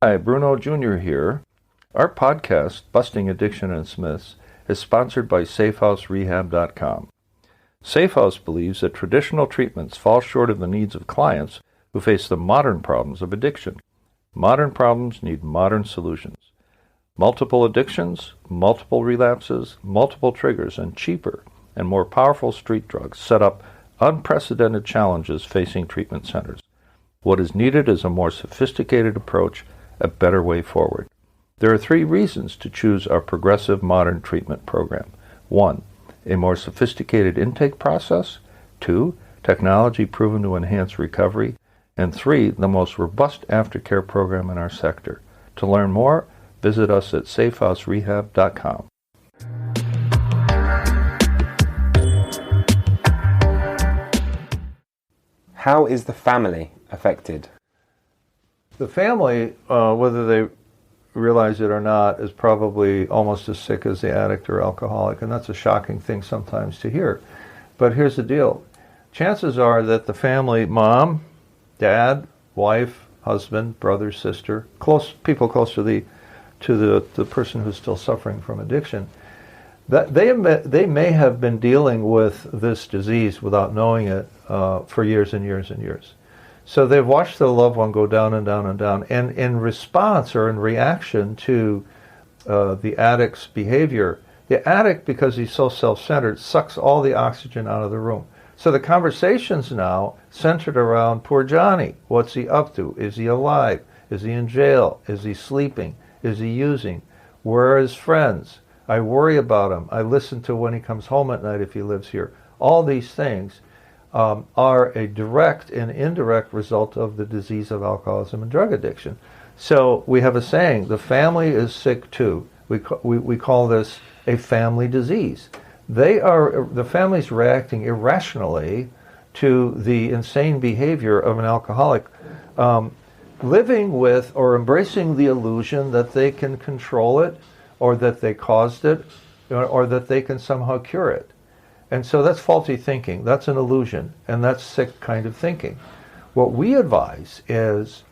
Hi, Bruno Jr. here. Our podcast, Busting Addiction and Smiths, is sponsored by SafeHouseRehab.com. SafeHouse believes that traditional treatments fall short of the needs of clients who face the modern problems of addiction. Modern problems need modern solutions. Multiple addictions, multiple relapses, multiple triggers, and cheaper and more powerful street drugs set up unprecedented challenges facing treatment centers. What is needed is a more sophisticated approach, a better way forward. There are 3 reasons to choose our progressive modern treatment program. 1, a more sophisticated intake process. 2, technology proven to enhance recovery. And 3, the most robust aftercare program in our sector. To learn more, visit us at SafeHouseRehab.com. How is the family affected? The family, whether they realize it or not, is probably almost as sick as the addict or alcoholic, and that's a shocking thing sometimes to hear. But here's the deal. Chances are that the family, mom, dad, wife, husband, brother, sister, people close to the person who's still suffering from addiction, that they may have been dealing with this disease without knowing it for years and years and years. So they've watched their loved one go down and down and down, and in response or in reaction to the addict's behavior, the addict, because he's so self-centered, sucks all the oxygen out of the room. So the conversation's now centered around poor Johnny. What's he up to? Is he alive? Is he in jail? Is he sleeping? Is he using? Where are his friends? I worry about him. I listen to when he comes home at night if he lives here. All these things are a direct and indirect result of the disease of alcoholism and drug addiction. So we have a saying, the family is sick too. We call this a family disease. The family's reacting irrationally to the insane behavior of an alcoholic, living with or embracing the illusion that they can control it, or that they caused it, or that they can somehow cure it. And so that's faulty thinking. That's an illusion, and that's sick kind of thinking. What we advise is,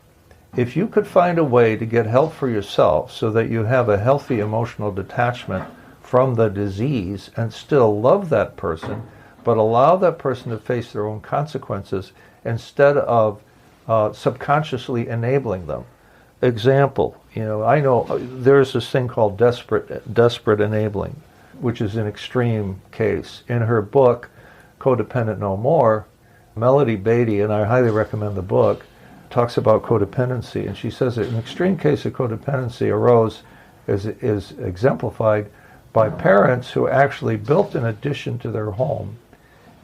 if you could find a way to get help for yourself so that you have a healthy emotional detachment from the disease and still love that person, but allow that person to face their own consequences instead of subconsciously enabling them. Example, I know there's this thing called desperate enabling, which is an extreme case. In her book, Codependent No More, Melody Beatty, and I highly recommend the book, talks about codependency, and she says that an extreme case of codependency is exemplified by parents who actually built an addition to their home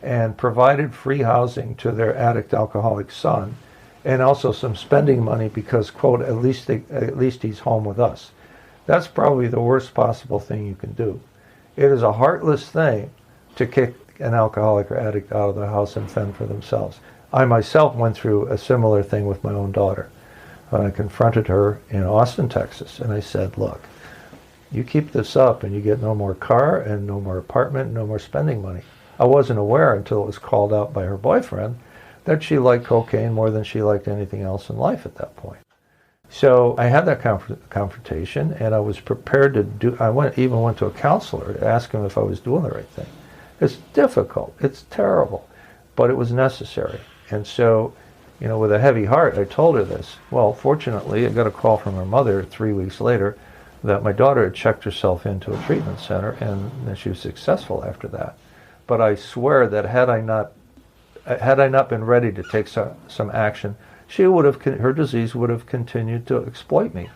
and provided free housing to their addict alcoholic son, and also some spending money because, quote, at least he's home with us. That's probably the worst possible thing you can do. It is a heartless thing to kick an alcoholic or addict out of the house and fend for themselves. I myself went through a similar thing with my own daughter. When I confronted her in Austin, Texas, and I said, look, you keep this up and you get no more car and no more apartment, no more spending money. I wasn't aware until it was called out by her boyfriend that she liked cocaine more than she liked anything else in life at that point. So I had that confrontation, and I was prepared to do. Even went to a counselor to ask him if I was doing the right thing. It's difficult. It's terrible, but it was necessary. And so, with a heavy heart, I told her this. Well, fortunately, I got a call from her mother 3 weeks later that my daughter had checked herself into a treatment center, and she was successful after that. But I swear that had I not been ready to take some action, her disease would have continued to exploit me.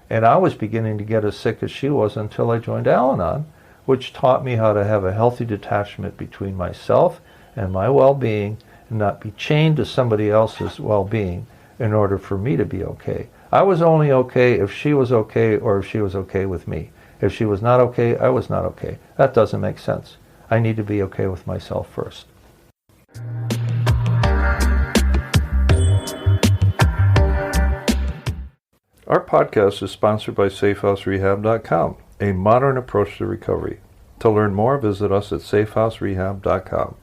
And I was beginning to get as sick as she was until I joined Al-Anon, which taught me how to have a healthy detachment between myself and my well-being, and not be chained to somebody else's well-being in order for me to be okay. I was only okay if she was okay, or if she was okay with me. If she was not okay, I was not okay. That doesn't make sense. I need to be okay with myself first. Our podcast is sponsored by SafeHouseRehab.com, a modern approach to recovery. To learn more, visit us at SafeHouseRehab.com.